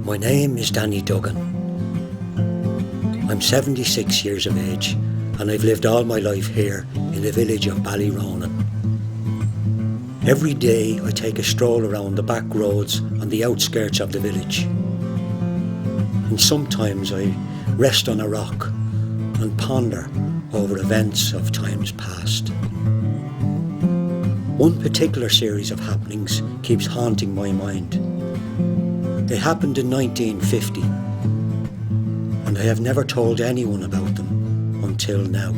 My name is Danny Duggan. I'm 76 years of age and I've lived all my life here in the village of Ballyronan. Every day I take a stroll around the back roads on the outskirts of the village. And sometimes I rest on a rock and ponder over events of times past. One particular series of happenings keeps haunting my mind. They happened in 1950, and I have never told anyone about them until now.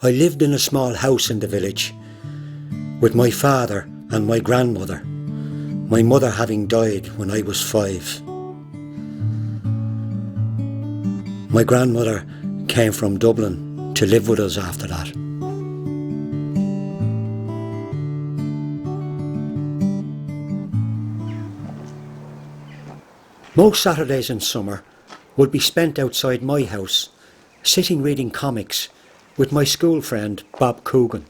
I lived in a small house in the village with my father and my grandmother, my mother having died when I was 5. My grandmother came from Dublin to live with us after that. Most Saturdays in summer would be spent outside my house, sitting reading comics with my school friend Bob Coogan.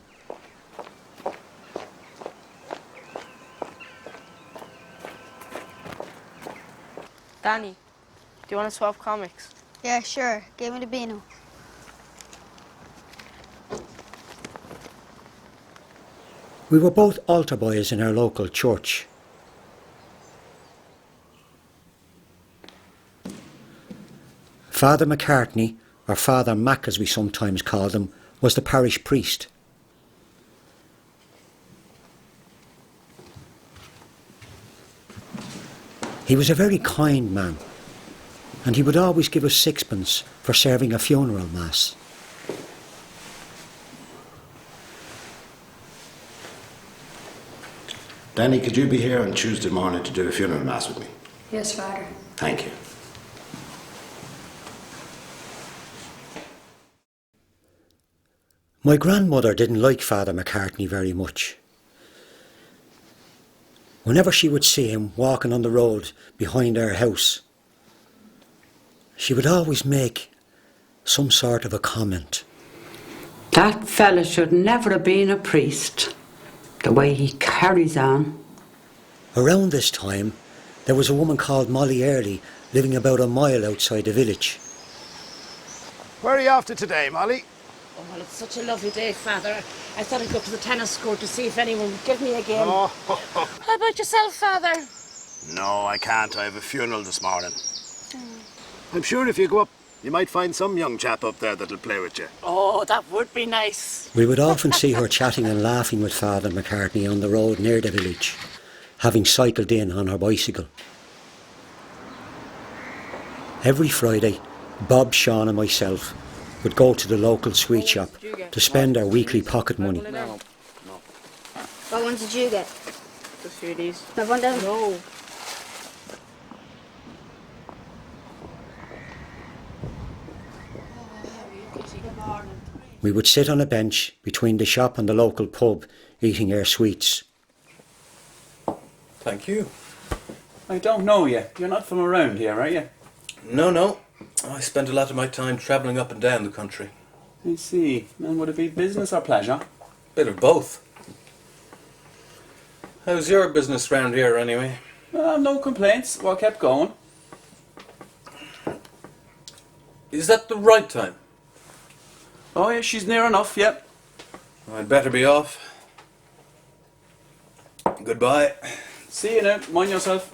Danny, do you want to swap comics? Yeah, sure. Give me the Beano. We were both altar boys in our local church. Father McCartney, or Father Mac as we sometimes called him, was the parish priest. He was a very kind man, and he would always give us sixpence for serving a funeral mass. Danny, could you be here on Tuesday morning to do a funeral mass with me? Yes, Father. Thank you. My grandmother didn't like Father McCartney very much. Whenever she would see him walking on the road behind our house, she would always make some sort of a comment. That fella should never have been a priest, the way he carries on. Around this time, there was a woman called Molly Early living about a mile outside the village. Where are you off to today, Molly? Oh, well, it's such a lovely day, Father. I thought I'd go up to the tennis court to see if anyone would give me a game. Oh. How about yourself, Father? No, I can't. I have a funeral this morning. I'm sure if you go up, you might find some young chap up there that'll play with you. Oh, that would be nice. We would often see her chatting and laughing with Father McCartney on the road near the village, having cycled in on her bicycle. Every Friday, Bob, Sean and myself would go to the local sweet shop to spend our weekly pocket money. What ones did you get? Just few of these. Have one down? No. We would sit on a bench between the shop and the local pub, eating our sweets. Thank you. I don't know you. You're not from around here, are you? No. I spend a lot of my time travelling up and down the country. I see. And would it be business or pleasure? Bit of both. How's your business round here, anyway? No complaints. Well, kept going. Is that the right time? Oh, yeah, she's near enough, yep. I'd better be off. Goodbye. See you now. Mind yourself.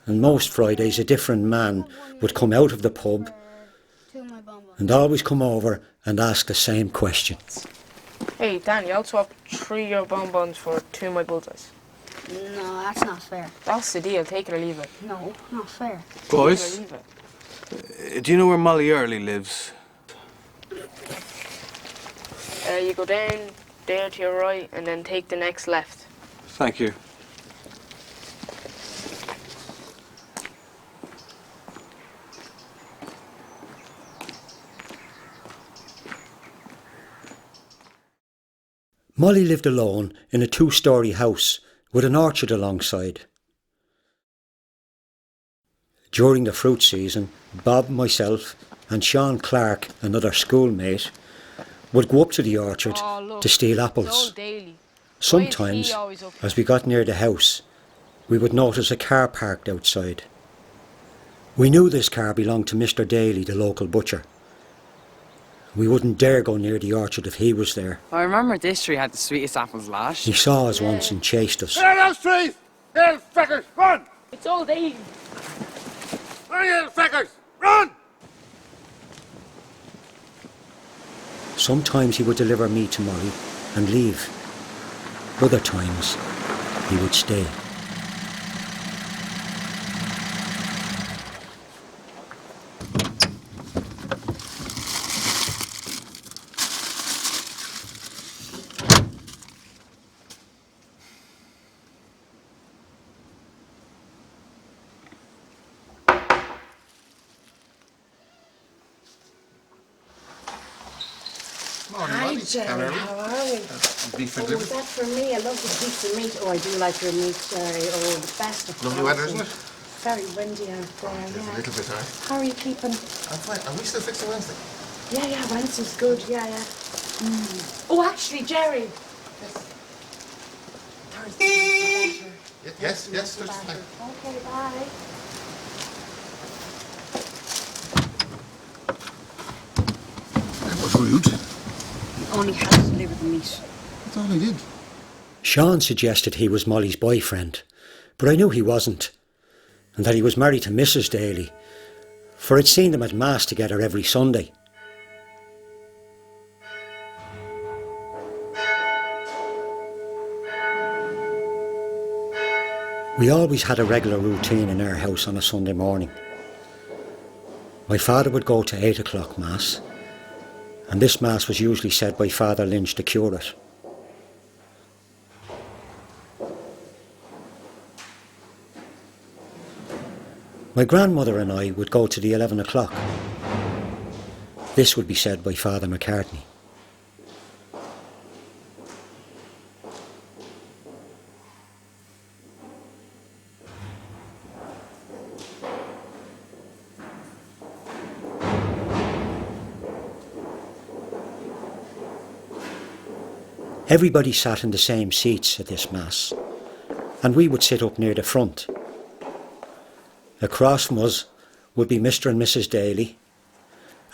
And most Fridays a different man would come out of the pub and always come over and ask the same question. Hey, Danny, I'll swap 3 of your bonbons for 2 of my bullseyes. No, that's not fair. That's the deal. Take it or leave it. No, not fair. Boys, Take it or leave it. do you know where Molly Early lives? You go down there to your right and then take the next left. Thank you. Molly lived alone in a 2-storey house with an orchard alongside. During the fruit season, Bob, myself and Sean Clark, another schoolmate, would go up to the orchard to steal apples. Sometimes, as we got near the house, we would notice a car parked outside. We knew this car belonged to Mr. Daly, the local butcher. We wouldn't dare go near the orchard if he was there. I remember this tree had the sweetest apples last He year. saw us once and chased us. Get out of those trees! You feckers, run! It's all Dave. Run, you feckers, run! Sometimes he would deliver me to Molly and leave. Other times, he would stay. Hi, Jerry. How are we? Beef for Oh, is that for me? I love the piece of meat. Oh, I do like your meat, Jerry. Oh, the best of Lovely weather, isn't it? Very windy out there, It's a yeah. little bit high. How are you keeping? I'm fine. Are we still fixing Wednesday? Yeah, Wednesday's good. Yeah. Oh, actually, Jerry. Thursday. Yes, Thursday fine. Okay, bye. That was rude. Only had to deliver the meat. That's all I did. Sean suggested he was Molly's boyfriend, but I knew he wasn't, and that he was married to Mrs. Daly, for I'd seen them at Mass together every Sunday. We always had a regular routine in our house on a Sunday morning. My father would go to 8 o'clock Mass, and this Mass was usually said by Father Lynch, the curate. My grandmother and I would go to the 11 o'clock. This would be said by Father McCartney. Everybody sat in the same seats at this Mass, and we would sit up near the front. Across from us would be Mr. and Mrs. Daly,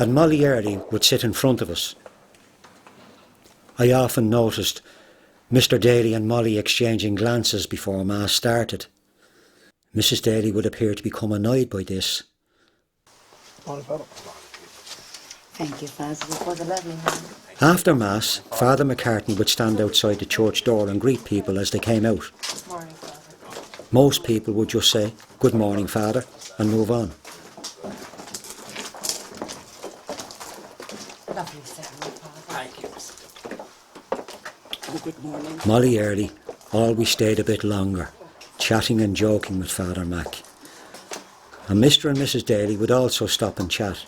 and Molly Early would sit in front of us. I often noticed Mr. Daly and Molly exchanging glances before Mass started. Mrs. Daly would appear to become annoyed by this. Thank you, Father. It was a lovely one. After Mass, Father McCartney would stand outside the church door and greet people as they came out. Good morning, Father. Most people would just say, "Good morning, Father," and move on. Lovely ceremony, Father. Thank you. Oh, good morning. Molly Early always stayed a bit longer, chatting and joking with Father Mac. And Mr. and Mrs. Daly would also stop and chat.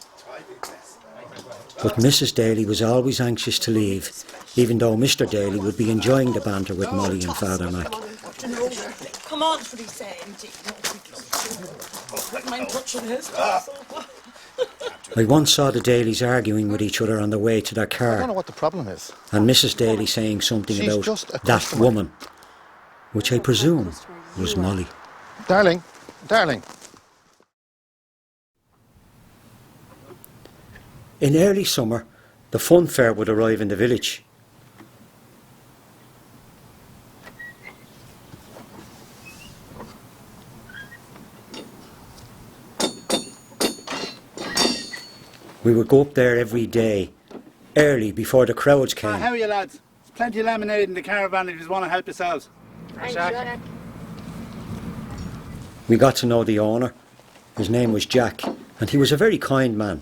But Mrs. Daly was always anxious to leave, even though Mr. Daly would be enjoying the banter with Molly and Father Mac. Come on, what he's saying. Wouldn't mind touching his. I once saw the Dalys arguing with each other on the way to their I don't know car, what the problem is. and Mrs. Daly saying something She's about just a that customer. woman, which I presume was Molly. Darling. In early summer, the fun fair would arrive in the village. We would go up there every day, early before the crowds came. How are you, lads? There's plenty of lemonade in the caravan if you just want to help yourselves. Thanks, Jack. We got to know the owner. His name was Jack, and he was a very kind man.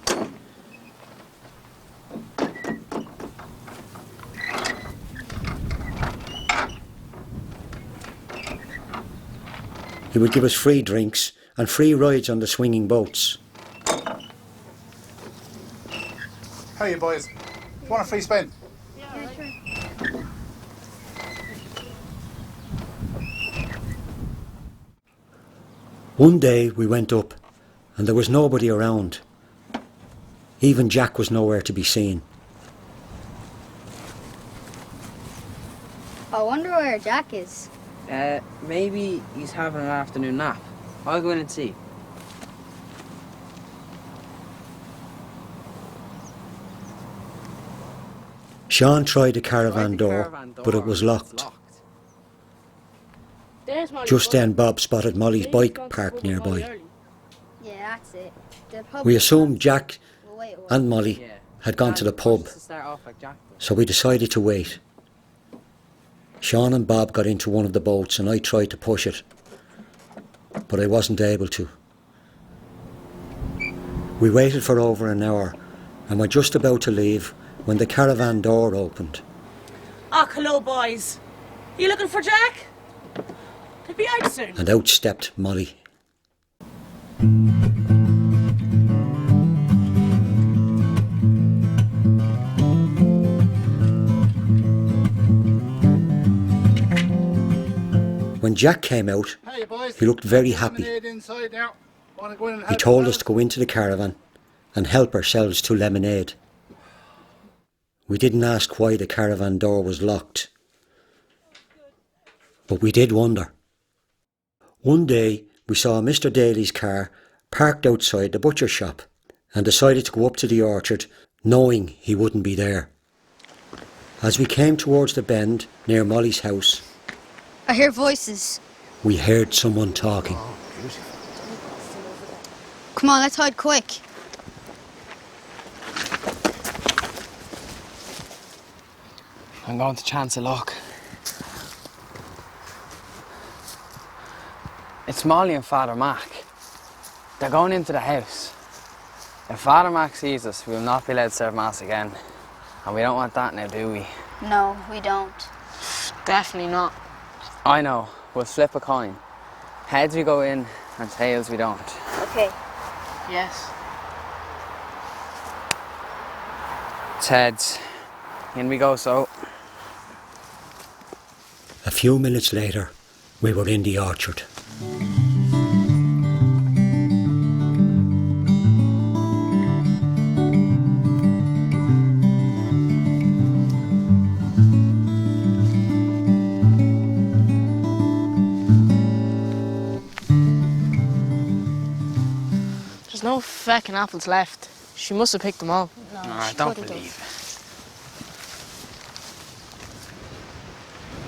He would give us free drinks and free rides on the swinging boats. How are you, boys? Want a free spin? One day we went up and there was nobody around. Even Jack was nowhere to be seen. I wonder where Jack is. Maybe he's having an afternoon nap. I'll go in and see. Sean tried the caravan door, but it was locked. There's Molly's Just brother. then Bob spotted Molly's Maybe he's bike gone to parked pub with Molly nearby. early. Yeah, that's it. The pub We was assumed Jack We'll wait a while. and Molly had gone to the pub, To start off like Jack did. so we decided to wait. Sean and Bob got into one of the boats and I tried to push it, but I wasn't able to. We waited for over an hour and were just about to leave when the caravan door opened. Oh, hello, boys. You looking for Jack? He'll be out soon. And out stepped Molly. When Jack came out, Hey, boys. he looked very happy. Lemonade inside now. Want to go in and He help told us us to go into the caravan and help ourselves to lemonade. We didn't ask why the caravan door was locked, but we did wonder. One day we saw Mr. Daly's car parked outside the butcher shop and decided to go up to the orchard knowing he wouldn't be there. As we came towards the bend near Molly's house, I hear voices. we heard someone talking. Come on, let's hide quick. I'm going to chance a look. It's Molly and Father Mac. They're going into the house. If Father Mac sees us, we will not be allowed to serve Mass again. And we don't want that now, do we? No, we don't. Definitely not. I know. We'll flip a coin. Heads we go in, and tails we don't. Okay. Yes. It's heads. In we go, so. A few minutes later, we were in the orchard. There's no feckin' apples left. She must have picked them all. No, No, I she don't couldn't have. believe it.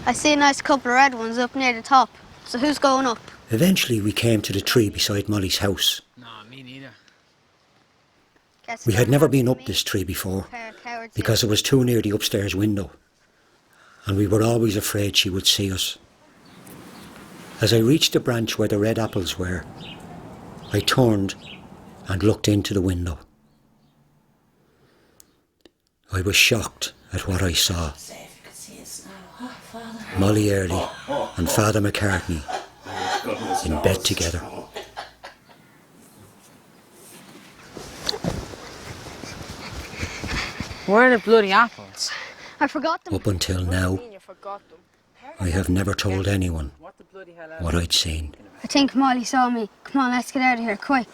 I see a nice couple of red ones up near the top. So who's going up? Eventually we came to the tree beside Molly's house. No, me neither. Guess We it's had gonna never have to been be up me. this tree before Pair of cowards because it was too near the upstairs window, and we were always afraid she would see us. As I reached the branch where the red apples were, I turned and looked into the window. I was shocked at what I saw. Molly Early and Father McCartney in bed together. Where are the bloody apples? I forgot them. Up until now, You forgot them. I have never told anyone What the bloody hell what I'd seen. I think Molly saw me. Come on, let's get out of here, quick.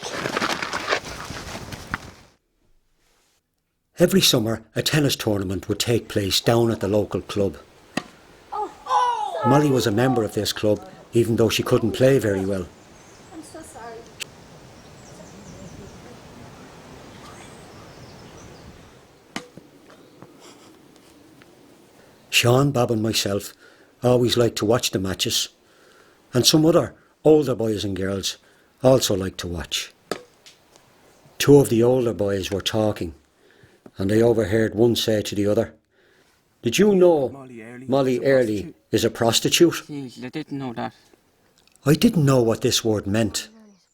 Every summer, a tennis tournament would take place down at the local club. Molly was a member of this club, even though she couldn't play very well. I'm so sorry. Sean, Bob and myself always liked to watch the matches, and some other older boys and girls also liked to watch. Two of the older boys were talking, and I overheard one say to the other, "Did you know Molly Early is a prostitute?" Jeez, I didn't know that. I didn't know what this word meant.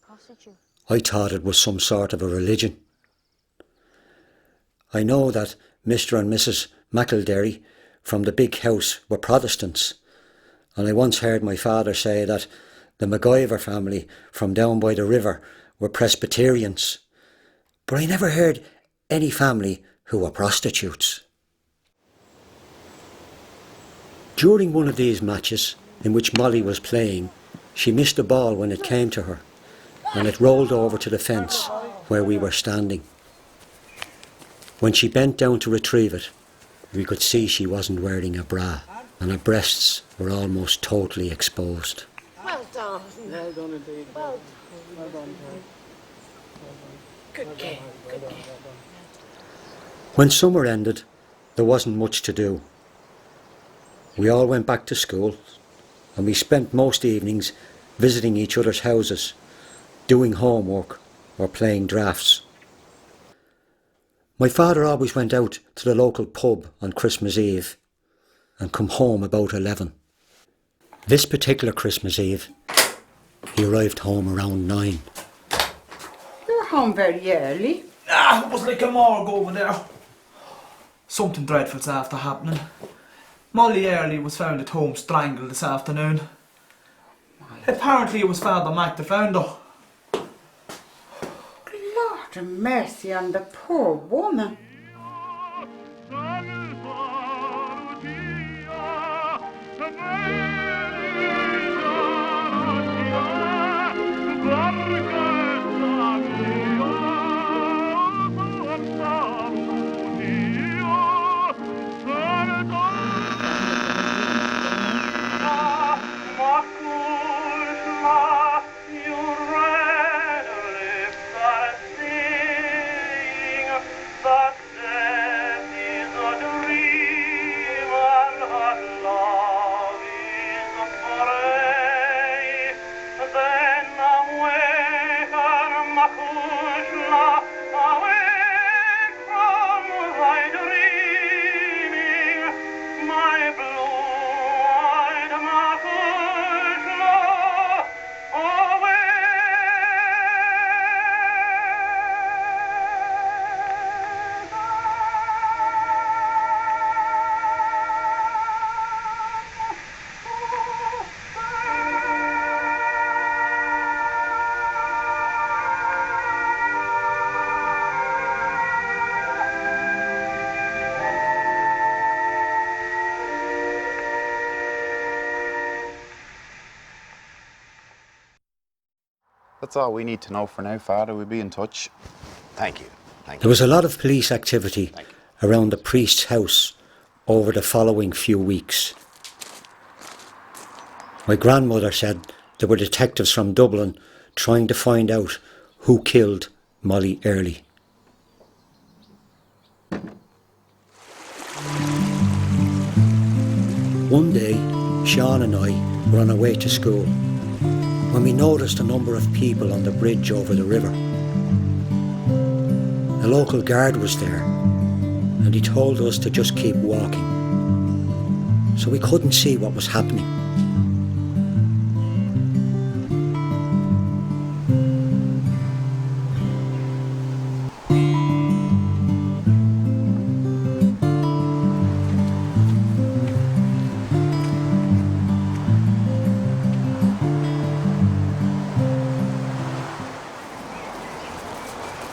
Prostitute. I thought it was some sort of a religion. I know that Mr. and Mrs. McElderry from the big house were Protestants, and I once heard my father say that the MacGyver family from down by the river were Presbyterians, but I never heard any family who were prostitutes. During one of these matches in which Molly was playing, she missed the ball when it came to her, and it rolled over to the fence where we were standing. When she bent down to retrieve it, we could see she wasn't wearing a bra, and her breasts were almost totally exposed. Well done. Well done indeed. Well done. Good game. Good game. When summer ended, there wasn't much to do. We all went back to school, and we spent most evenings visiting each other's houses, doing homework or playing drafts. My father always went out to the local pub on Christmas Eve and come home about 11. This particular Christmas Eve, he arrived home around 9. You were home very early. Ah, it was like a morgue over there. Something dreadful's after happening. Molly Early was found at home strangled this afternoon. Apparently it was Father Mac that found her. Lord have mercy on the poor woman. That's all we need to know for now, Father. We'll be in touch. Thank you. Thank you. There was a lot of police activity around the priest's house over the following few weeks. My grandmother said there were detectives from Dublin trying to find out who killed Molly Early. One day, Sean and I were on our way to school when we noticed a number of people on the bridge over the river. The local guard was there, and he told us to just keep walking, so we couldn't see what was happening.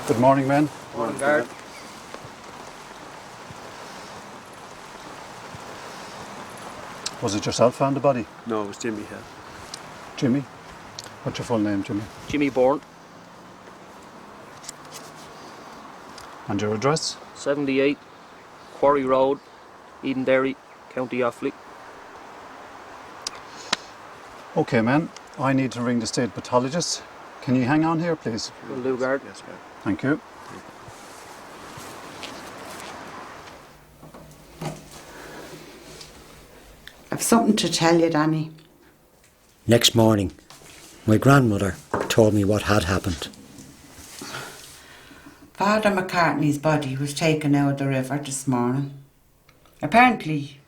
Good morning, men. Morning, guard. Was it yourself found the body? No, it was Jimmy here. Jimmy? What's your full name, Jimmy? Jimmy Bourne, And your address? 78, Quarry Road, Edenderry, County Offaly. Okay, man. I need to ring the state pathologist. Can you hang on here, please? Will do, guard. Yes, ma'am. Thank you. I've something to tell you, Danny. Next morning, my grandmother told me what had happened. Father McCartney's body was taken out of the river this morning. Apparently,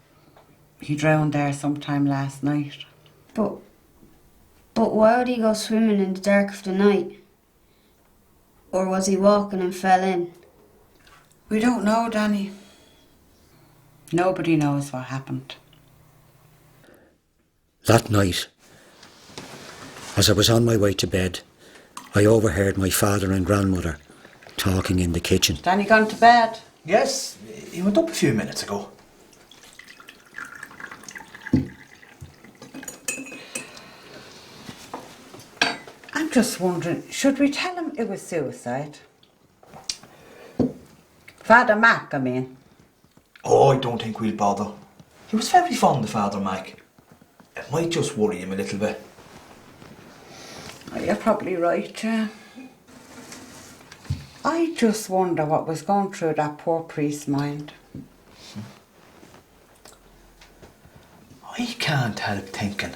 he drowned there sometime last night. But why would he go swimming in the dark of the night? Or was he walking and fell in? We don't know, Danny. Nobody knows what happened. That night, as I was on my way to bed, I overheard my father and grandmother talking in the kitchen. Danny gone to bed? Yes, he went up a few minutes ago. I'm I'm just wondering, should we tell him it was suicide? Father Mac, I mean. Oh, I don't think we'll bother. He was very fond of Father Mac. It might just worry him a little bit. Oh, you're probably right, yeah. I just wonder what was going through that poor priest's mind. I can't help thinking.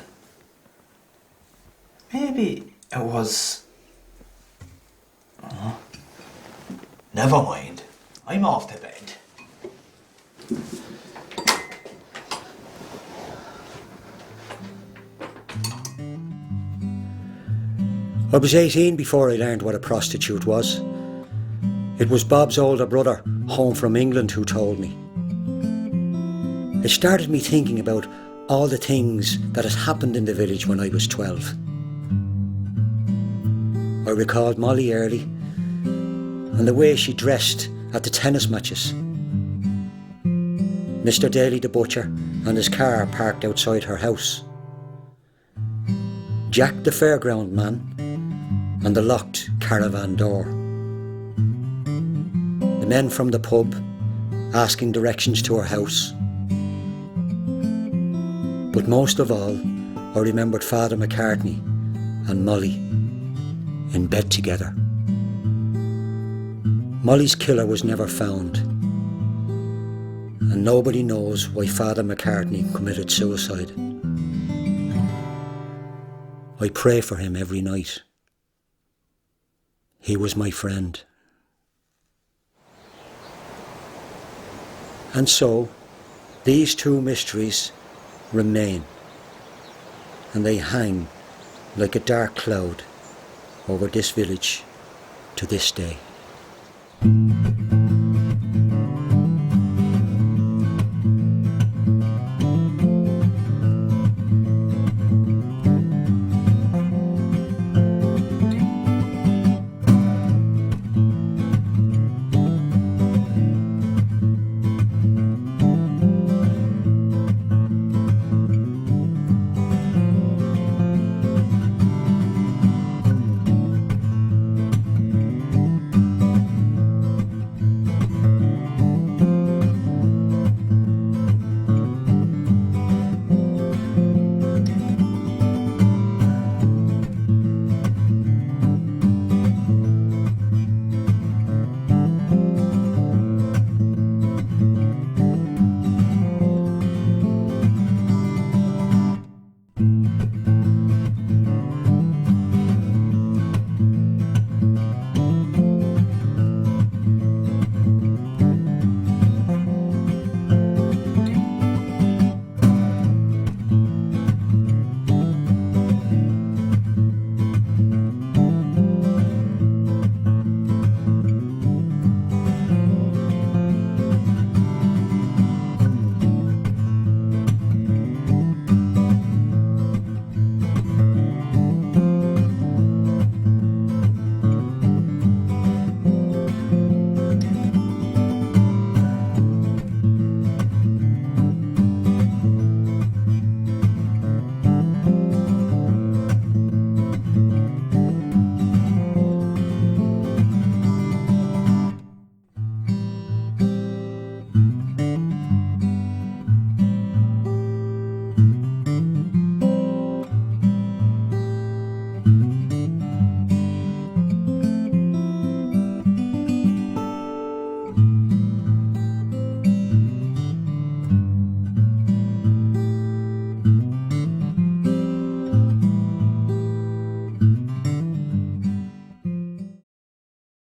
Maybe it was... Never mind. I'm off to bed. I was 18 before I learned what a prostitute was. It was Bob's older brother, home from England, who told me. It started me thinking about all the things that had happened in the village when I was 12. I recalled Molly Early and the way she dressed at the tennis matches. Mr. Daly the butcher and his car parked outside her house. Jack the fairground man and the locked caravan door. The men from the pub asking directions to her house. But most of all, I remembered Father McCartney and Molly in bed together. Molly's killer was never found, and nobody knows why Father McCartney committed suicide. I pray for him every night. He was my friend. And so, these two mysteries remain, and they hang like a dark cloud over this village to this day.